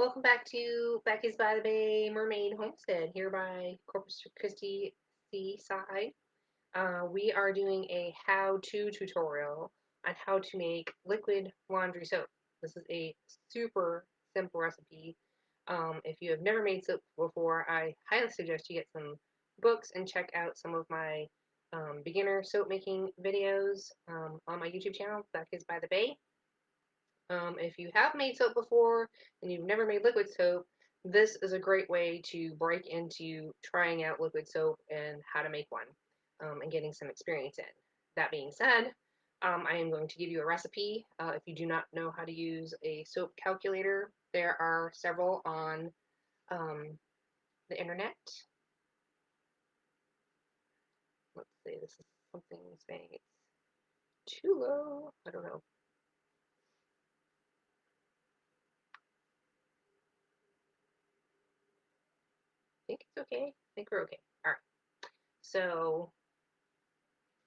Welcome back to Becky's by the Bay Mermaid Homestead here by Corpus Christi Seaside. We are doing a how-to tutorial on how to make liquid laundry soap. This is a super simple recipe. If you have never made soap before, I highly suggest you get some books and check out some of my beginner soap making videos on my YouTube channel, Becky's by the Bay. If you have made soap before and you've never made liquid soap, this is a great way to break into trying out liquid soap and how to make one and getting some experience in. That being said, I am going to give you a recipe. If you do not know how to use a soap calculator, there are several on the internet. Let's see, this is something saying it's too low. I don't know. I think it's okay. I think we're okay. All right. So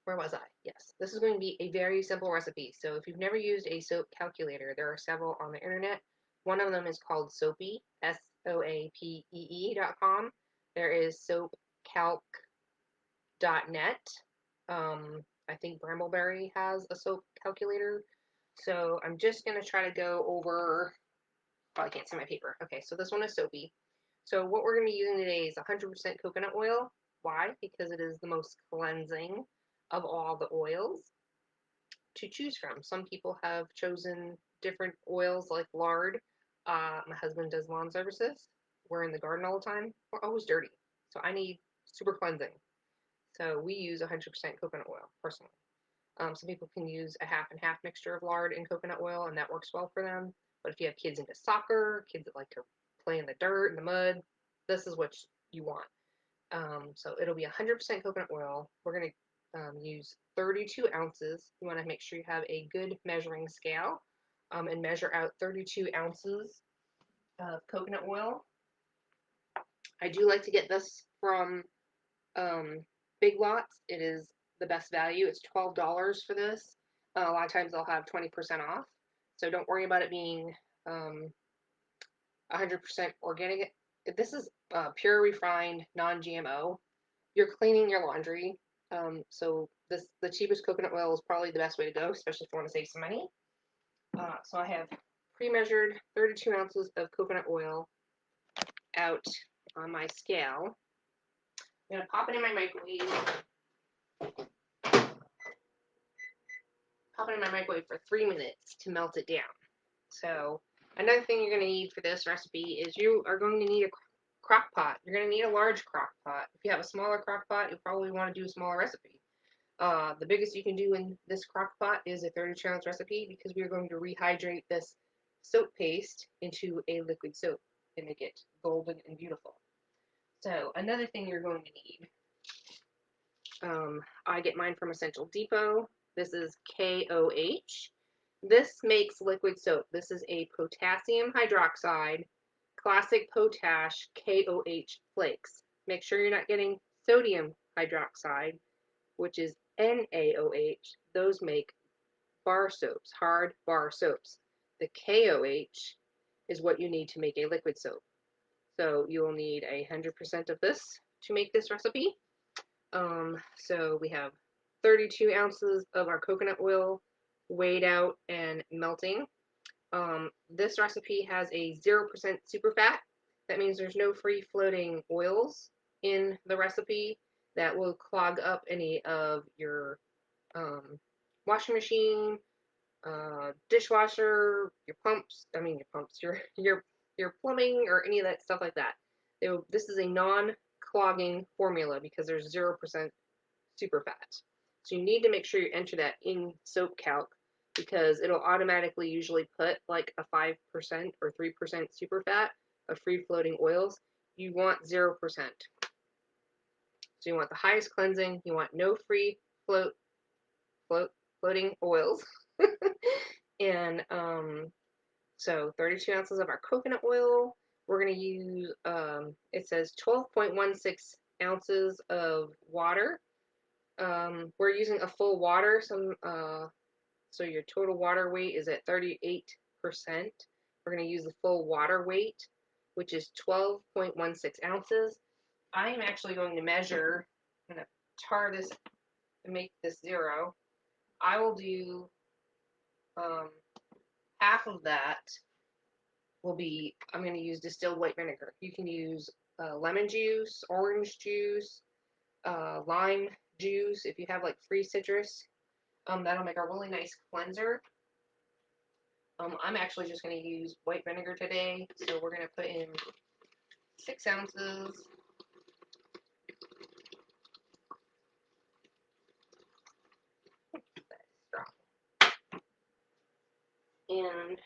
where was I? Yes, this is going to be a very simple recipe. So if you've never used a soap calculator, there are several on the internet. One of them is called Soapy, SOAPEE.com. There is soapcalc.net. I think Brambleberry has a soap calculator. So I'm just going to try to go over, oh, I can't see my paper. Okay, so this one is Soapy. So what we're going to be using today is 100% coconut oil. Why? Because it is the most cleansing of all the oils to choose from. Some people have chosen different oils like lard. My husband does lawn services. We're in the garden all the time. We're always dirty. So I need super cleansing. So we use 100% coconut oil personally. Some people can use a half and half mixture of lard and coconut oil, and that works well for them. But if you have kids into soccer, kids that like to play in the dirt and the mud, this is what you want. So it'll be 100% coconut oil. We're going to use 32 ounces. You want to make sure you have a good measuring scale and measure out 32 ounces of coconut oil. I do like to get this from Big Lots. It is the best value. It's $12 for this. A lot of times they'll have 20% off. So don't worry about it being 100% organic. This is pure refined, non-GMO. You're cleaning your laundry. So the cheapest coconut oil is probably the best way to go, especially if you want to save some money. So I have pre-measured 32 ounces of coconut oil out on my scale. I'm gonna pop it in my microwave. Pop it in my microwave for 3 minutes to melt it down. So another thing you're gonna need for this recipe is you are going to need a crock pot. You're going to need a large crock pot. If you have a smaller crock pot, you'll probably want to do a smaller recipe. The biggest you can do in this crock pot is a 32 ounce recipe because we are going to rehydrate this soap paste into a liquid soap and make it golden and beautiful. So another thing you're going to need, I get mine from Essential Depot. This is KOH. This makes liquid soap. This is a potassium hydroxide classic potash KOH flakes. Make sure you're not getting sodium hydroxide, which is NaOH. Those make bar soaps, hard bar soaps. The KOH is what you need to make a liquid soap. So you will need 100% of this to make this recipe. So we have 32 ounces of our coconut oil weighed out and melting. This recipe has a 0% super fat. That means there's no free floating oils in the recipe that will clog up any of your washing machine, dishwasher, your pumps. I mean your pumps, your plumbing or any of that stuff like that. This is a non-clogging formula because there's 0% super fat. So you need to make sure you enter that in Soap Calc because it'll automatically usually put like a 5% or 3% super fat of free floating oils. You want 0%. So you want the highest cleansing, you want no free floating oils. And so 32 ounces of our coconut oil. We're going to use, it says 12.16 ounces of water. We're using a full water, so your total water weight is at 38%. we're going to use the full water weight, which is 12.16 ounces. I am actually going to measure, I'm going to tar this and make this 0. I will do half of that will be, I'm going to use distilled white vinegar. You can use lemon juice, orange juice, lime juice. If you have like free citrus, that'll make a really nice cleanser. I'm actually just going to use white vinegar today, so we're going to put in 6 ounces. And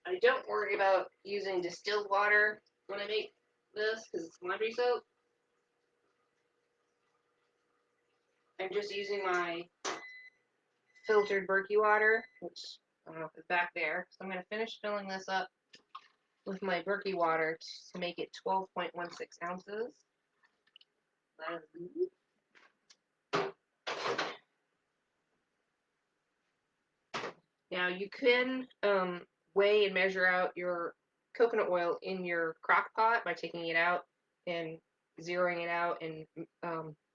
I don't worry about using distilled water when I make this because it's laundry soap. I'm just using my filtered Berkey water, which I don't know if it's back there. So I'm going to finish filling this up with my Berkey water to make it 12.16 ounces. Now you can weigh and measure out your coconut oil in your crock pot by taking it out and zeroing it out, and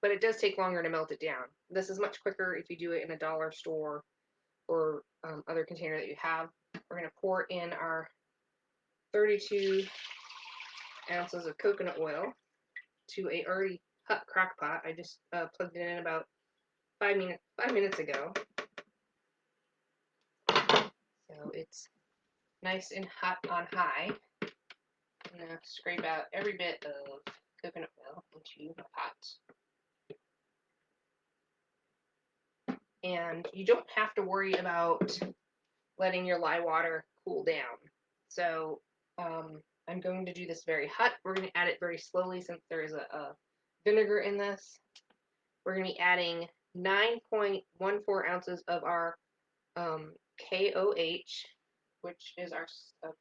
but it does take longer to melt it down. This is much quicker if you do it in a dollar store or other container that you have. We're going to pour in our 32 ounces of coconut oil to a already hot crock pot. I just plugged it in about 5 minutes ago. So it's nice and hot on high. I'm going to scrape out every bit of coconut oil into the pot. And you don't have to worry about letting your lye water cool down. So I'm going to do this very hot. We're going to add it very slowly since there is a vinegar in this. We're going to be adding 9.14 ounces of our KOH, which is our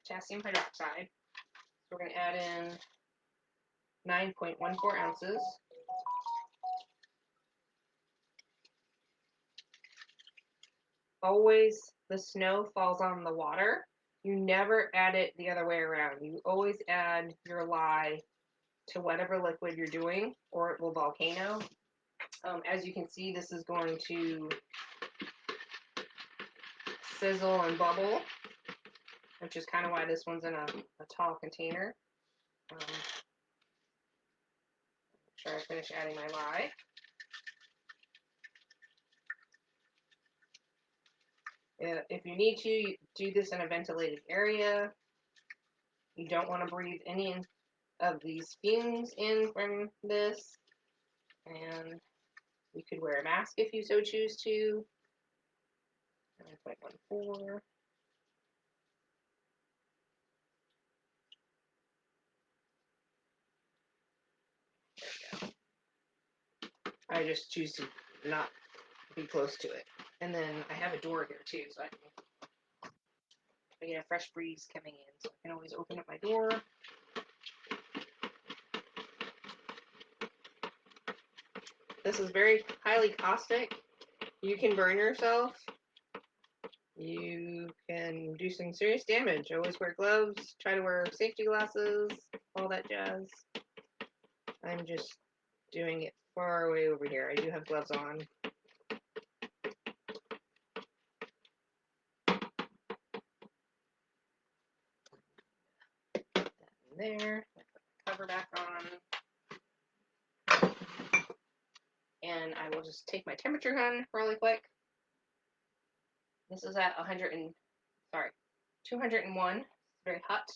potassium hydroxide. So we're going to add in 9.14 ounces. Always the snow falls on the water. You never add it the other way around. You always add your lye to whatever liquid you're doing, or it will volcano. As you can see, this is going to sizzle and bubble, which is kind of why this one's in a tall container. Make sure I finish adding my lye. If you need to, you do this in a ventilated area. You don't want to breathe any of these fumes in from this. And you could wear a mask if you so choose to. 9.14. There we go. I just choose to not be close to it. And then I have a door here too, so I get a fresh breeze coming in, so I can always open up my door. This is very highly caustic. You can burn yourself. You can do some serious damage. Always wear gloves, try to wear safety glasses, all that jazz. I'm just doing it far away over here. I do have gloves on. Put that in there. Put the cover back on. And I will just take my temperature gun really quick. This is at 201. It's very hot.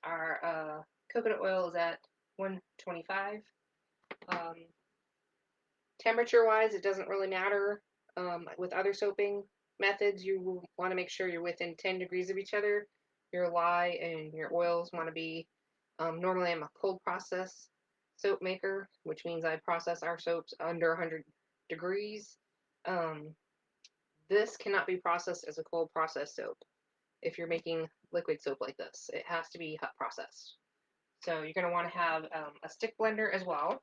Our coconut oil is at 125. Temperature-wise, it doesn't really matter. With other soaping methods, you will want to make sure you're within 10 degrees of each other. Your lye and your oils want to be, normally I'm a cold process soap maker, which means I process our soaps under 100 degrees. This cannot be processed as a cold process soap. If you're making liquid soap like this, it has to be hot processed. So you're going to want to have a stick blender as well.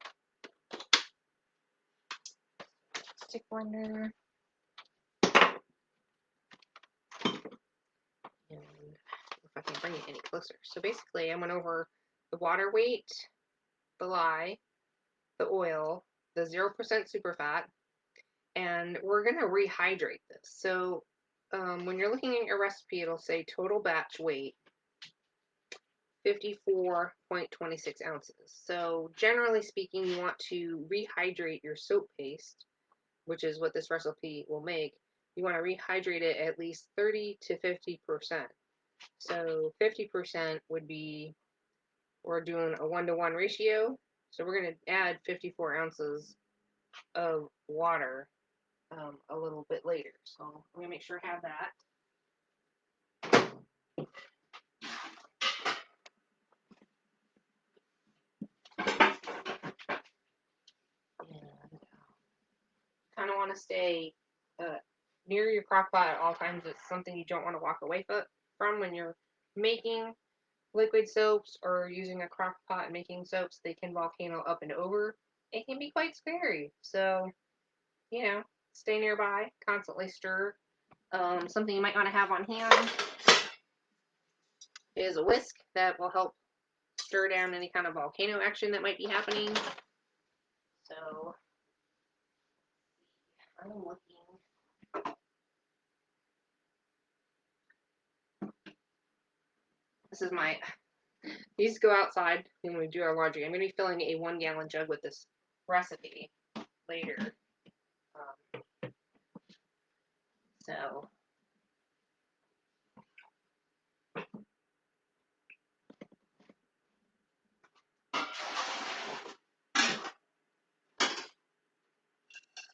Stick blender. And bring it any closer. So basically, I went over the water weight, the lye, the oil, the 0% superfat, and we're going to rehydrate this. So when you're looking at your recipe, it'll say total batch weight, 54.26 ounces. So generally speaking, you want to rehydrate your soap paste, which is what this recipe will make. You want to rehydrate it at least 30 to 50%. So 50% would be, we're doing a 1-to-1 ratio. So we're going to add 54 ounces of water a little bit later. So I'm going to make sure I have that. And kind of want to stay near your crock pot at all times. It's something you don't want to walk away from when you're making liquid soaps or using a crock pot making soaps. They can volcano up and over. It can be quite scary. So, you know, stay nearby, constantly stir. Something you might want to have on hand is a whisk that will help stir down any kind of volcano action that might be happening. So, I'm looking. This is my, these go outside when we do our laundry. I'm going to be filling a 1-gallon jug with this recipe later. So,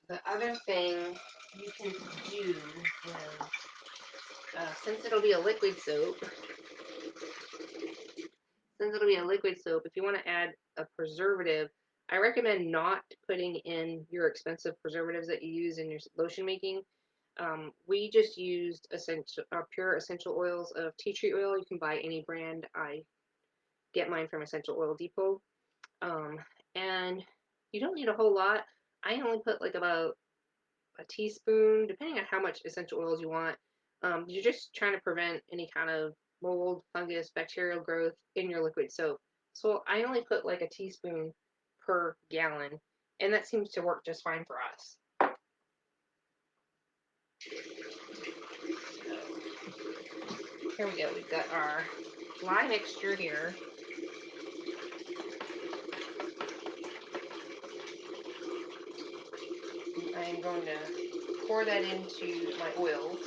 the other thing you can do is, since it'll be a liquid soap, if you want to add a preservative, I recommend not putting in your expensive preservatives that you use in your lotion making. We just used pure essential oils of tea tree oil. You can buy any brand. I get mine from Essential Oil Depot. And you don't need a whole lot. I only put like about a teaspoon, depending on how much essential oils you want. You're just trying to prevent any kind of mold, fungus, bacterial growth in your liquid soap. So I only put like a teaspoon per gallon, and that seems to work just fine for us. Here we go. We've got our lye mixture here. I'm going to pour that into my oils.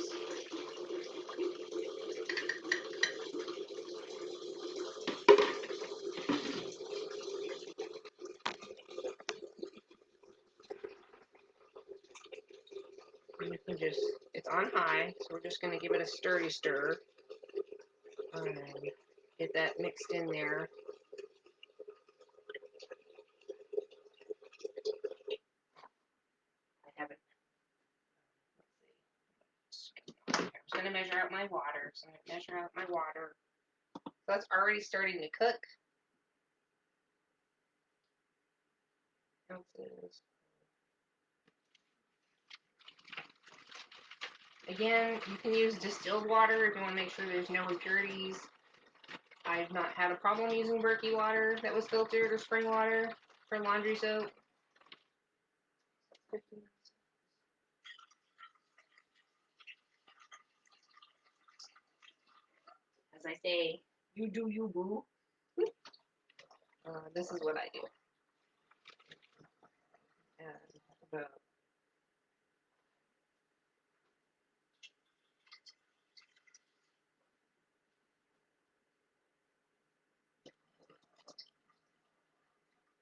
You can just, it's on high, so we're just going to give it a stirry stir. And get that mixed in there. I have it. Let's see. I'm just going to measure out my water. So I'm going to measure out my water. So that's already starting to cook. Ounces. Again, you can use distilled water if you want to make sure there's no impurities. I've not had a problem using Berkey water that was filtered or spring water for laundry soap. As I say, you do you, boo. This is what I do. And about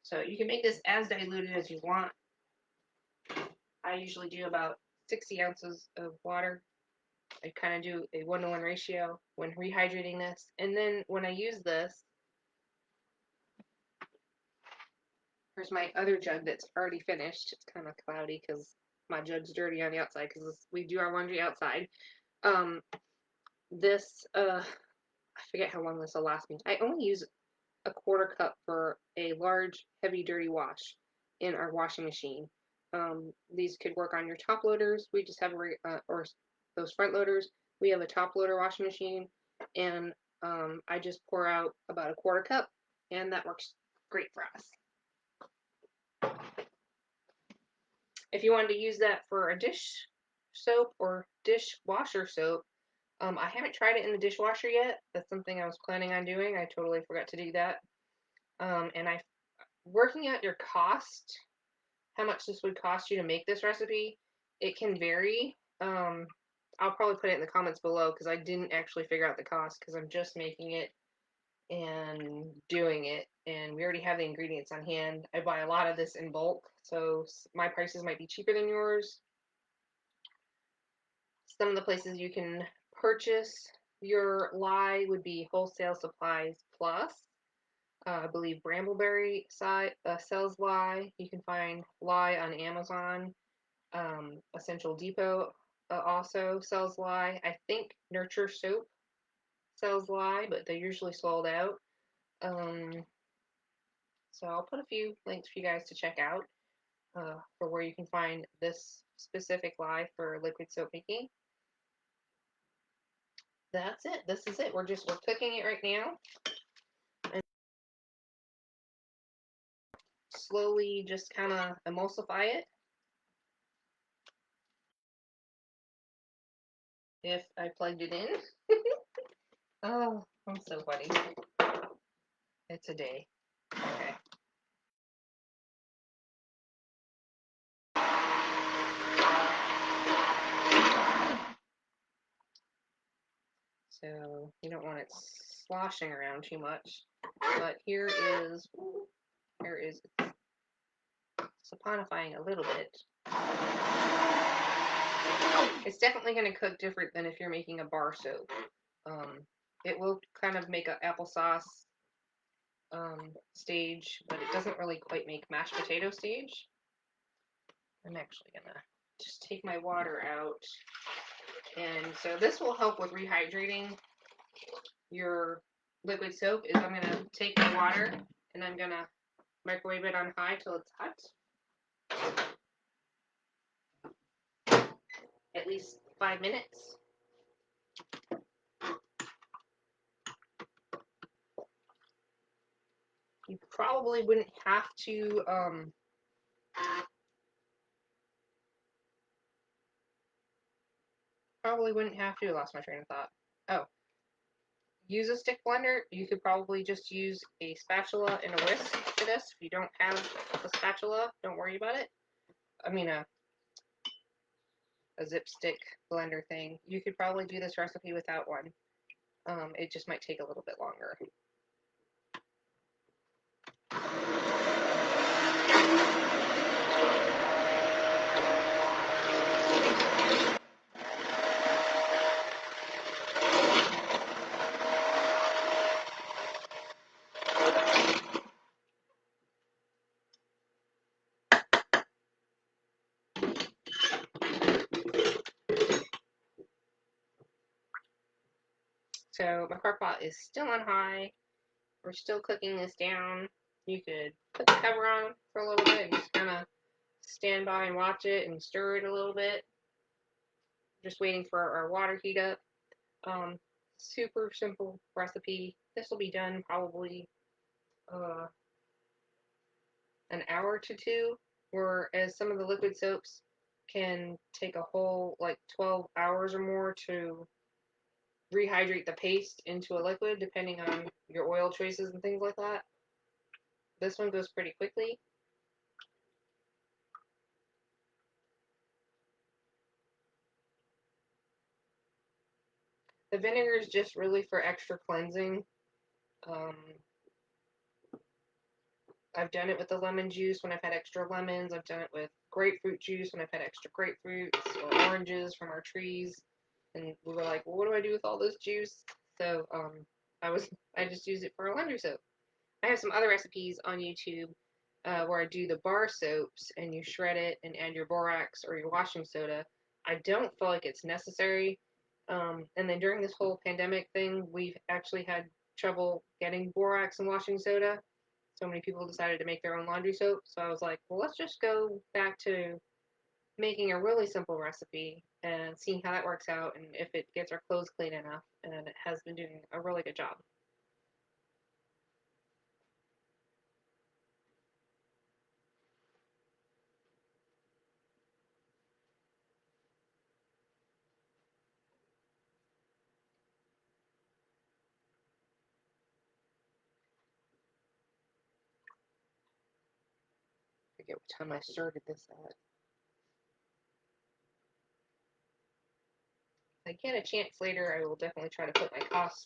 so you can make this as diluted as you want. I usually do about 60 ounces of water. I kind of do a 1-to-1 ratio when rehydrating this. And then when I use this, here's my other jug that's already finished. It's kind of cloudy because my jug's dirty on the outside because we do our laundry outside. I forget how long this will last me. I only use a 1/4 cup for a large, heavy, dirty wash in our washing machine. These could work on your top loaders. We just have or those front loaders. We have a top loader washing machine, and I just pour out about a quarter cup, and that works great for us. If you wanted to use that for a dish soap or dishwasher soap, I haven't tried it in the dishwasher yet. That's something I was planning on doing. I totally forgot to do that. And working out your cost, how much this would cost you to make this recipe, it can vary. I'll probably put it in the comments below because I didn't actually figure out the cost because I'm just making it and doing it, and we already have the ingredients on hand. I buy a lot of this in bulk, so my prices might be cheaper than yours. Some of the places you can purchase your lye would be Wholesale Supplies Plus. I believe Brambleberry sells lye. You can find lye on Amazon. Essential Depot also sells lye. I think Nurture Soap sells lye, but they're usually sold out. So I'll put a few links for you guys to check out for where you can find this specific lye for liquid soap making. That's it. This is it. We're cooking it right now. And slowly just kind of emulsify it. If I plugged it in. Oh, I'm so funny. It's a day. Okay. So you don't want it sloshing around too much. But here is saponifying a little bit. It's definitely going to cook different than if you're making a bar soap. It will kind of make an applesauce stage, but it doesn't really quite make mashed potato stage. I'm actually going to just take my water out. And so this will help with rehydrating your liquid soap. I'm going to take my water and I'm going to microwave it on high till it's hot. At least 5 minutes. You probably wouldn't have to I lost my train of thought. Oh, use a stick blender. You could probably just use a spatula and a whisk for this. If you don't have a spatula, don't worry about it. I mean a zip stick blender thing. You could probably do this recipe without one. It just might take a little bit longer. So my crock pot is still on high. We're still cooking this down. You could put the cover on for a little bit and just kind of stand by and watch it and stir it a little bit. Just waiting for our water heat up. Super simple recipe. This will be done probably an hour to two, whereas some of the liquid soaps can take a whole like 12 hours or more to rehydrate the paste into a liquid, depending on your oil choices and things like that. This one goes pretty quickly. The vinegar is just really for extra cleansing. I've done it with the lemon juice when I've had extra lemons. I've done it with grapefruit juice when I've had extra grapefruits or oranges from our trees. And we were like, well, what do I do with all this juice? So I just use it for a laundry soap. I have some other recipes on YouTube where I do the bar soaps and you shred it and add your borax or your washing soda. I don't feel like it's necessary. And then during this whole pandemic thing, we've actually had trouble getting borax and washing soda. So many people decided to make their own laundry soap. So I was like, well, let's just go back to making a really simple recipe and seeing how that works out and if it gets our clothes clean enough, and it has been doing a really good job. I forget what time I started this at. If I get a chance later, I will definitely try to put my costs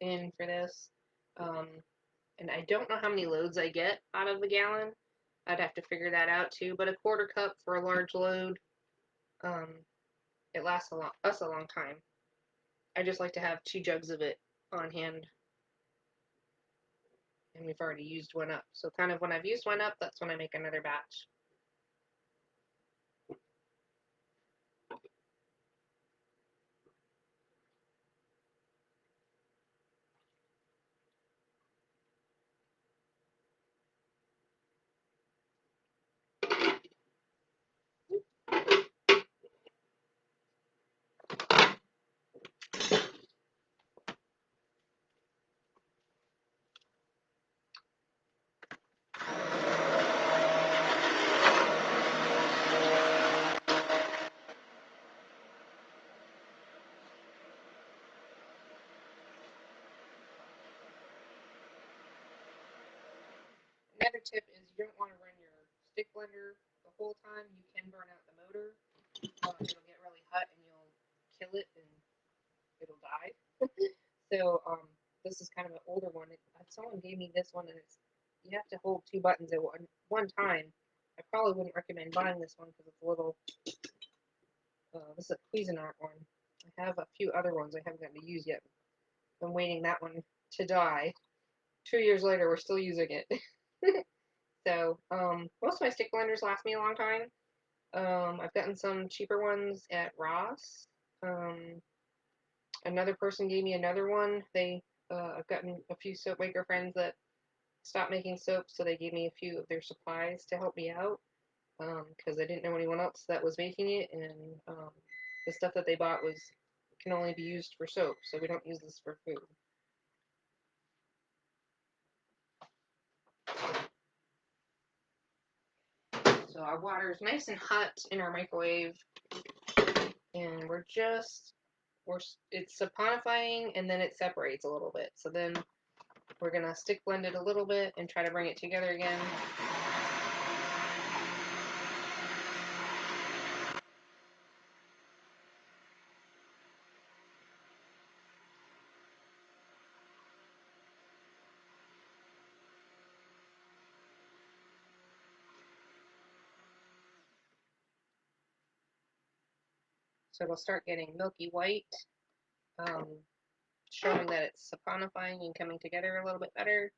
in for this. And I don't know how many loads I get out of the gallon. I'd have to figure that out too. But a quarter cup for a large load, um, it lasts us a long time. I just like to have 2 jugs of it on hand, and we've already used one up. So kind of when I've used one up, that's when I make another batch. Another tip is you don't want to run your stick blender the whole time. You can burn out the motor. It'll get really hot and you'll kill it and it'll die. So this is kind of an older one. Someone gave me this one, and you have to hold 2 buttons at one time. I probably wouldn't recommend buying this one because it's a little. This is a Cuisinart one. I have a few other ones I haven't gotten to use yet. I'm waiting that one to die. 2 years later, we're still using it. So most of my stick blenders last me a long time. I've gotten some cheaper ones at Ross. Another person gave me another one. I've gotten a few soap maker friends that stopped making soap, so they gave me a few of their supplies to help me out because I didn't know anyone else that was making it, and the stuff that they bought can only be used for soap, so we don't use this for food. So our water is nice and hot in our microwave, and it's saponifying, and then it separates a little bit. So then we're gonna stick blend it a little bit and try to bring it together again. So it'll start getting milky white, um, showing that it's saponifying and coming together a little bit better.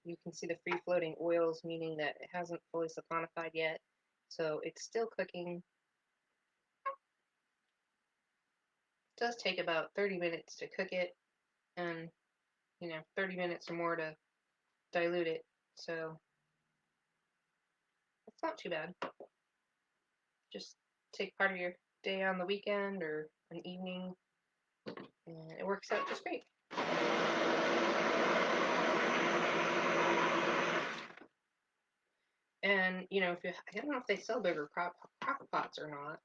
You can see the free-floating oils, meaning that it hasn't fully saponified yet. So it's still cooking. It does take about 30 minutes to cook it, and 30 minutes or more to dilute it. So it's not too bad. Just take part of your day on the weekend or an evening, and it works out just great. And I don't know if they sell bigger crock pots or not.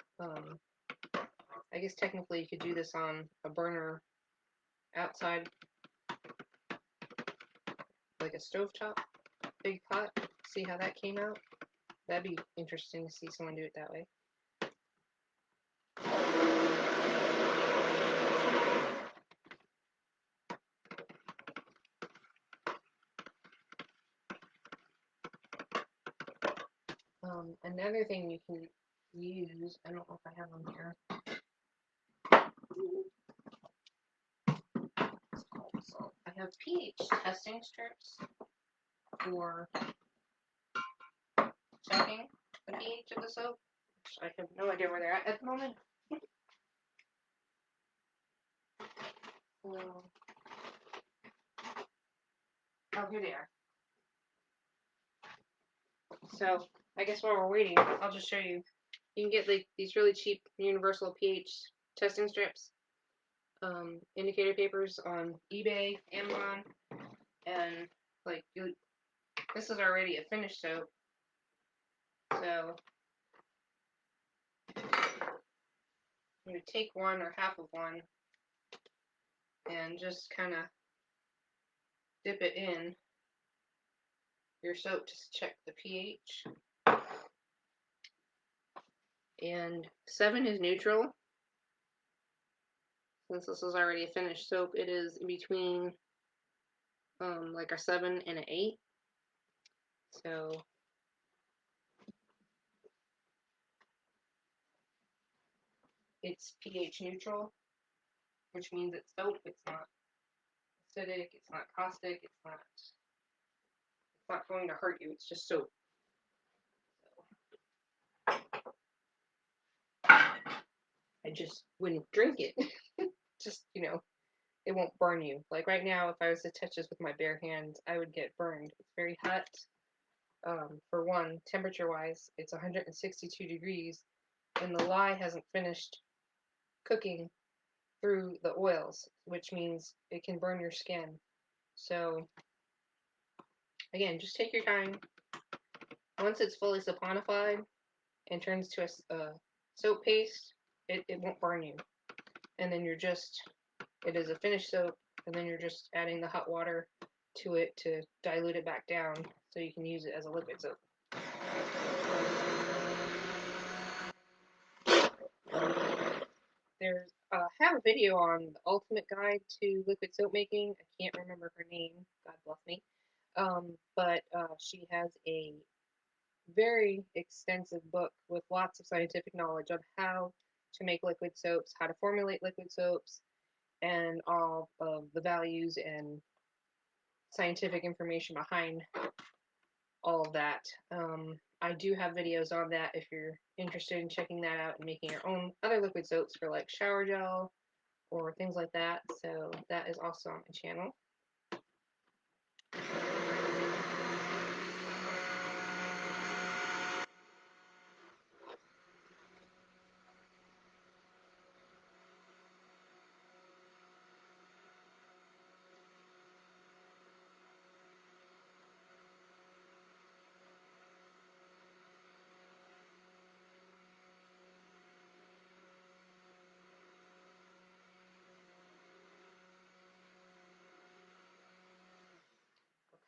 I guess technically you could do this on a burner outside, like a stovetop big pot. See how that came out? That'd be interesting to see someone do it that way. Another thing you can use, I don't know if I have them here. So I have pH testing strips for checking the pH of the soap. I have no idea where they're at the moment. Oh, here they are. So I guess while we're waiting, I'll just show you You can get like these really cheap universal pH testing strips, indicator papers on eBay, Amazon, and like this is already a finished soap, so you take one or half of one and just kind of dip it in your soap to check the pH. And 7 is neutral. Since this is already a finished soap, it is in between like a 7 and an 8. So it's pH neutral, which means it's soap. It's not acidic. It's not caustic. It's not going to hurt you. It's just soap. So I just wouldn't drink it. Just, it won't burn you. Like right now, if I was to touch this with my bare hands, I would get burned. It's very hot. For one, temperature-wise, it's 162 degrees, and the lye hasn't finished cooking through the oils, which means it can burn your skin. So, again, just take your time. Once it's fully saponified and turns to a soap paste, it won't burn you. And then it is a finished soap, and then you're just adding the hot water to it to dilute it back down so you can use it as a liquid soap. I have a video on the ultimate guide to liquid soap making. I can't remember her name, God bless me. But she has a very extensive book with lots of scientific knowledge on how to make liquid soaps, how to formulate liquid soaps, and all of the values and scientific information behind all of that. I do have videos on that if you're interested in checking that out and making your own other liquid soaps for like shower gel or things like that. So that is also on my channel.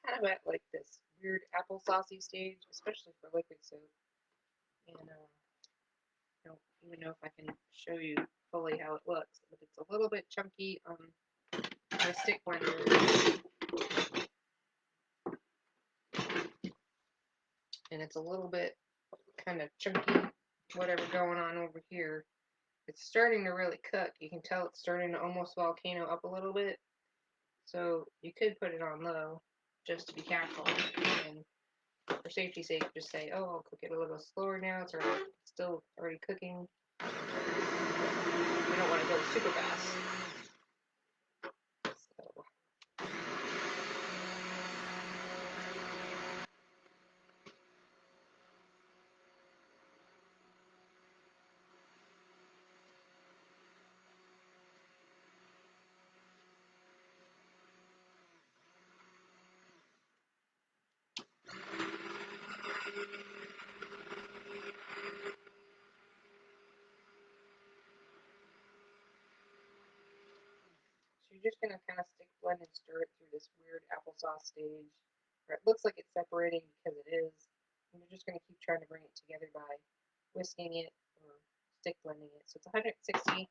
Kind of at like this weird applesaucey stage, especially for liquid soap. And I don't even know if I can show you fully how it looks, but it's a little bit chunky on my stick blender. And it's a little bit kind of chunky, whatever going on over here. It's starting to really cook. You can tell it's starting to almost volcano up a little bit. So you could put it on low just to be careful. And for safety's sake, just say, oh, I'll cook it a little slower now. It's still already cooking. You don't want to go super fast. So. So you're just going to kind of stick blend and stir it through this weird applesauce stage, where it looks like it's separating because it is. And you're just going to keep trying to bring it together by whisking it or stick blending it. So it's 160,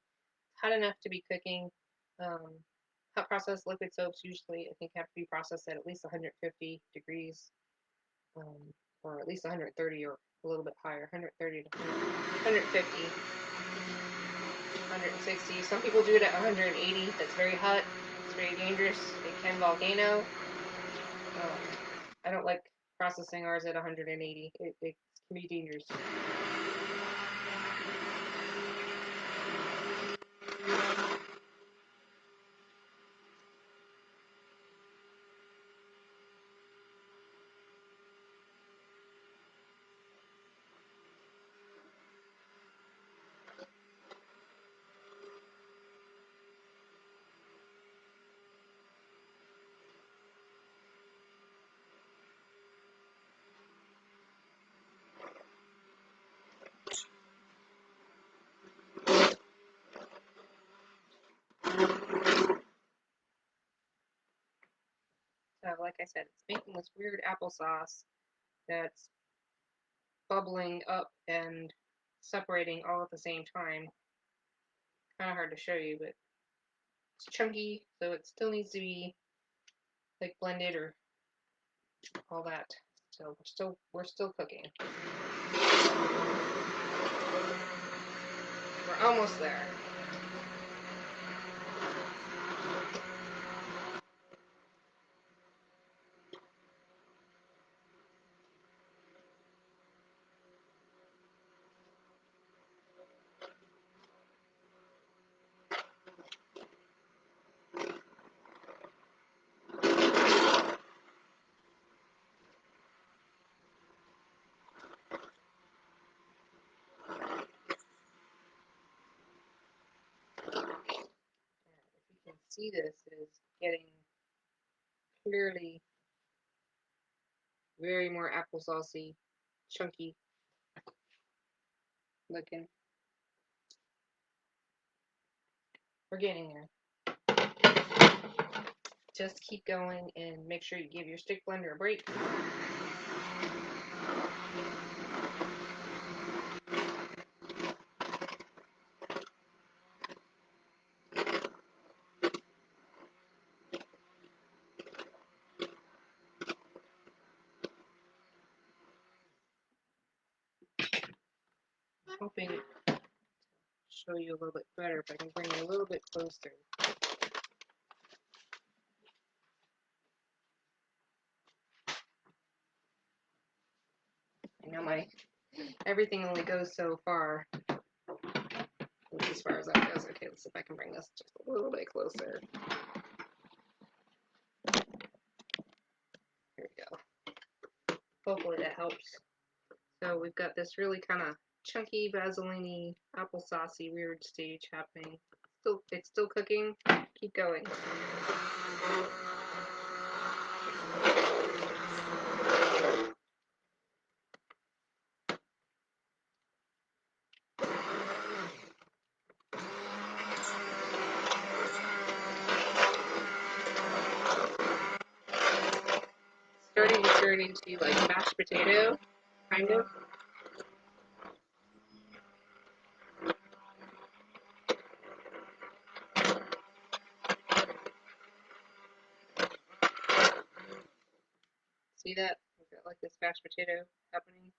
hot enough to be cooking. Hot processed liquid soaps usually, I think, have to be processed at least 150 degrees, or at least 130 or a little bit higher, 130 to 150. 160. Some people do it at 180. That's very hot. It's very dangerous. It can volcano. I don't like processing ours at 180. It can be dangerous. So, like I said, it's making this weird applesauce that's bubbling up and separating all at the same time. Kind of hard to show you, but it's chunky, so it still needs to be like blended or all that. So we're still cooking. We're almost there. If you can see, this is getting clearly very more applesaucey, chunky looking. We're getting there. Just keep going and make sure you give your stick blender a break. I'm hoping to show you a little bit better if I can bring it a little bit closer. I know everything only goes so far. As far as that goes. Okay, let's see if I can bring this just a little bit closer. Here we go. Hopefully that helps. So we've got this really kind of chunky, vaseline-y, applesaucey weird stage happening. It's still cooking. Keep going. Starting to turn into like mashed potato, kind of. See that? We've got like this mashed potato happening.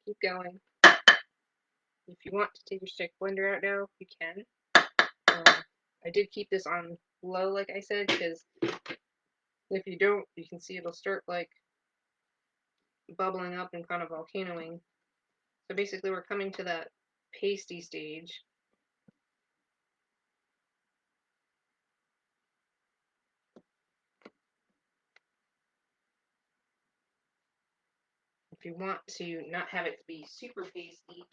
Keep going. If you want to take your stick blender out now, you can. I did keep this on low, like I said, because if you don't, you can see it'll start like bubbling up and kind of volcanoing. So basically we're coming to that pasty stage. If you want to not have it be super pasty,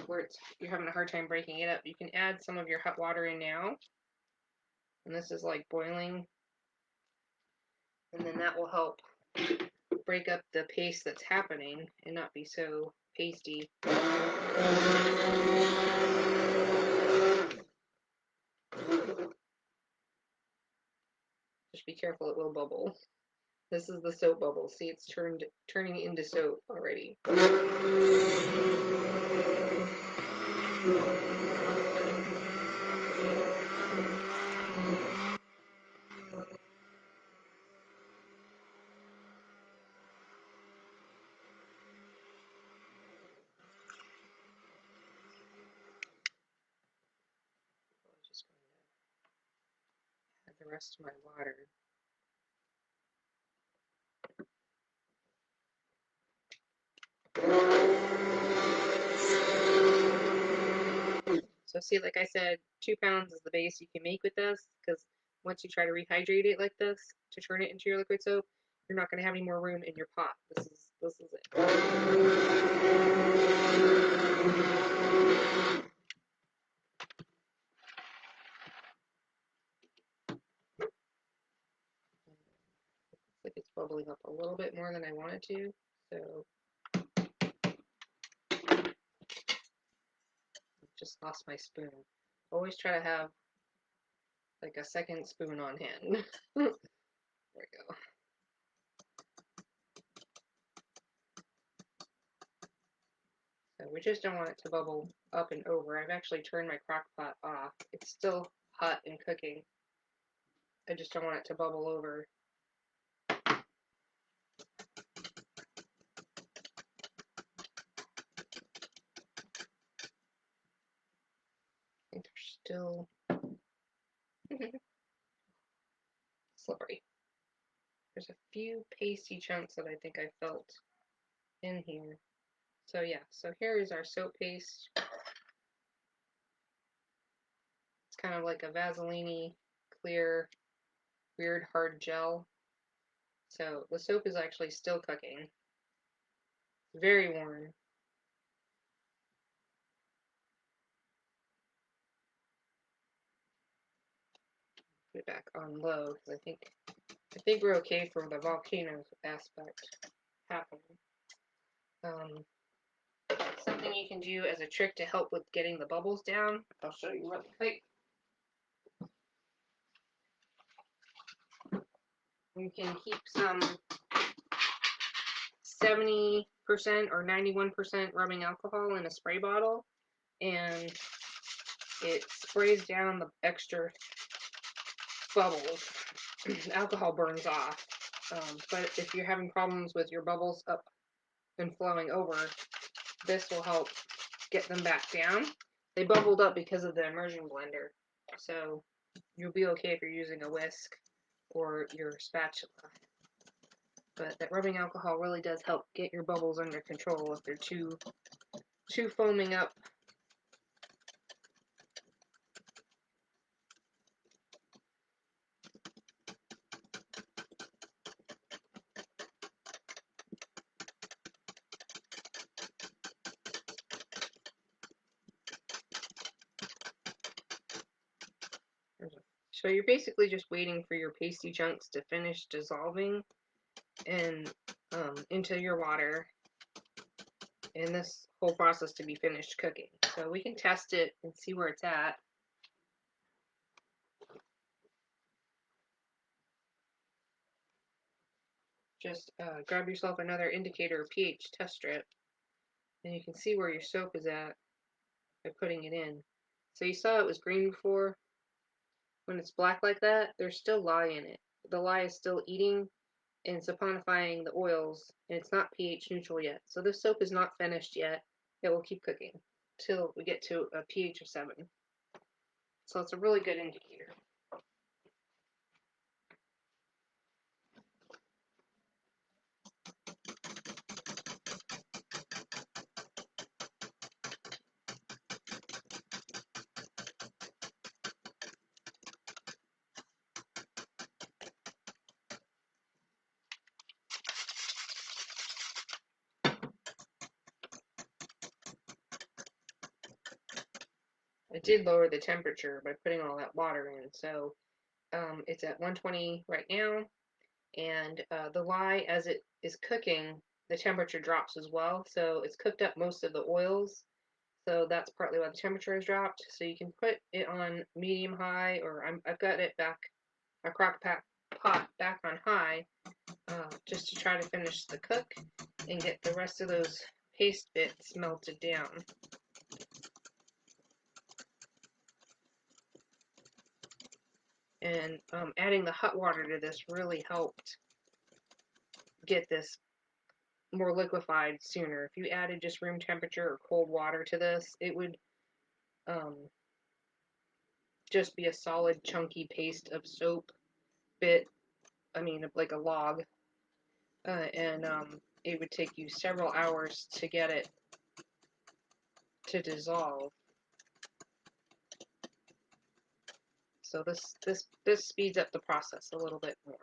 where you're having a hard time breaking it up, you can add some of your hot water in now. And this is like boiling. And then that will help break up the paste that's happening and not be so pasty. Just be careful, it will bubble. This is the soap bubble. See, it's turning into soap already. Just going to add the rest of my water. So see, like I said, 2 pounds is the base you can make with this, because once you try to rehydrate it like this to turn it into your liquid soap, you're not going to have any more room in your pot. This is it. Looks like it's bubbling up a little bit more than I want it to, so just lost my spoon. Always try to have like a second spoon on hand. There we go. So we just don't want it to bubble up and over. I've actually turned my crock pot off. It's still hot and cooking. I just don't want it to bubble over. I think they're still slippery. There's a few pasty chunks that I think I felt in here. So yeah, so here is our soap paste. It's kind of like a Vaseline-y, clear, weird hard gel. So the soap is actually still cooking. Very warm. Put it back on low because I think we're okay for the volcano aspect happening. Something you can do as a trick to help with getting the bubbles down. I'll show you real quick. You can keep some 70% or 91% rubbing alcohol in a spray bottle, and it sprays down the extra bubbles. Alcohol burns off, but if you're having problems with your bubbles up and flowing over, this will help get them back down. They bubbled up because of the immersion blender, so you'll be okay if you're using a whisk or your spatula. But that rubbing alcohol really does help get your bubbles under control if they're too foaming up. So you're basically just waiting for your pasty chunks to finish dissolving and into your water, and this whole process to be finished cooking. So we can test it and see where it's at. Just grab yourself another indicator or pH test strip, and you can see where your soap is at by putting it in. So you saw it was green before. When it's black like that, there's still lye in it. The lye is still eating and saponifying the oils, and it's not pH neutral yet. So this soap is not finished yet. It will keep cooking till we get to a pH of 7. So it's a really good indicator. I did lower the temperature by putting all that water in, so it's at 120 right now, and the lye, as it is cooking, the temperature drops as well, so it's cooked up most of the oils, so that's partly why the temperature has dropped. So you can put it on medium high, or I've got it back, a crock pot back on high, just to try to finish the cook and get the rest of those paste bits melted down. And adding the hot water to this really helped get this more liquefied sooner. If you added just room temperature or cold water to this, it would just be a solid chunky paste of soap bit, like a log, and it would take you several hours to get it to dissolve. So this speeds up the process a little bit more.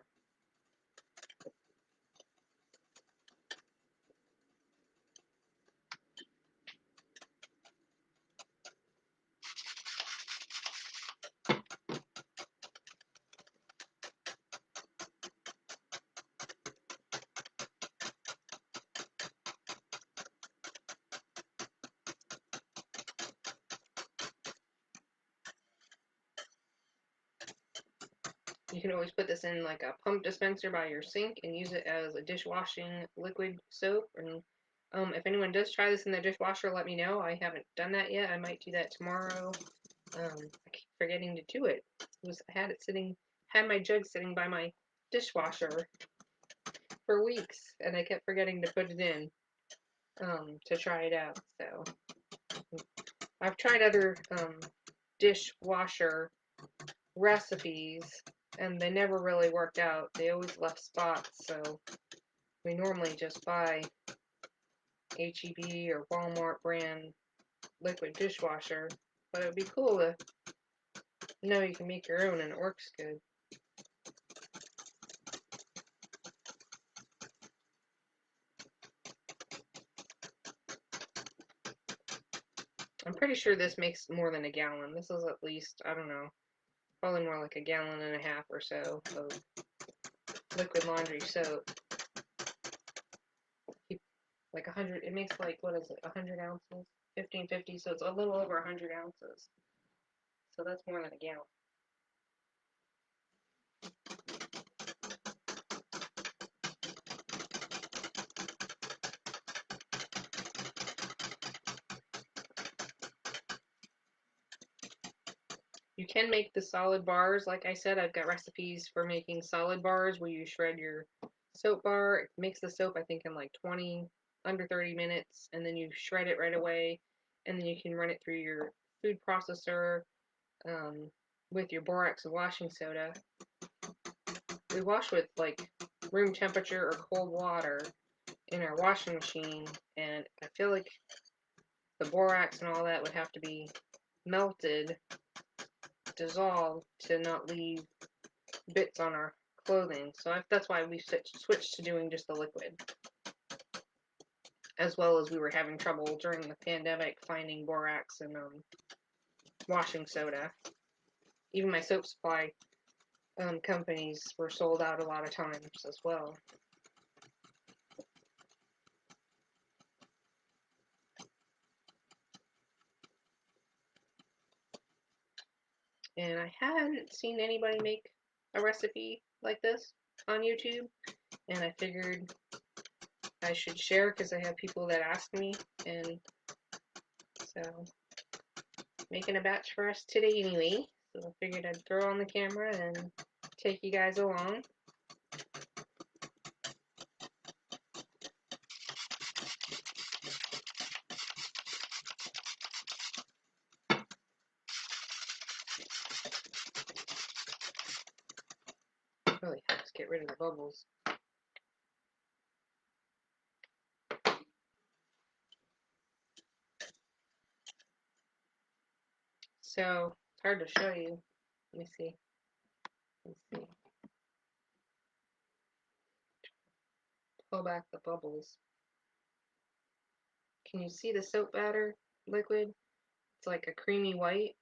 You can always put this in like a pump dispenser by your sink and use it as a dishwashing liquid soap. And if anyone does try this in the dishwasher, let me know. I haven't done that yet. I might do that tomorrow. I keep forgetting to do it. I had my jug sitting by my dishwasher for weeks, and I kept forgetting to put it in to try it out. So I've tried other dishwasher recipes, and they never really worked out. They always left spots, so we normally just buy HEB or Walmart brand liquid dishwasher. But it would be cool to know you can make your own and it works good. I'm pretty sure this makes more than a gallon. This is at least, I don't know, probably more like a gallon and a half or so of liquid laundry soap. Like 100, it makes like, what is it, 100 ounces? 1550, so it's a little over 100 ounces. So that's more than a gallon. You can make the solid bars. Like I said, I've got recipes for making solid bars where you shred your soap bar. It makes the soap, I think, in like under 30 minutes, and then you shred it right away, and then you can run it through your food processor with your borax and washing soda. We wash with like room temperature or cold water in our washing machine, and I feel like the borax and all that would have to be melted, dissolved to not leave bits on our clothing. So that's why we switched to doing just the liquid. As well as we were having trouble during the pandemic finding borax and washing soda. Even my soap supply companies were sold out a lot of times as well. And I hadn't seen anybody make a recipe like this on YouTube, and I figured I should share because I have people that ask me, and so making a batch for us today anyway. So I figured I'd throw on the camera and take you guys along. Really helps get rid of the bubbles. So it's hard to show you. Let me see. Let's see. Pull back the bubbles. Can you see the soap batter liquid? It's like a creamy white.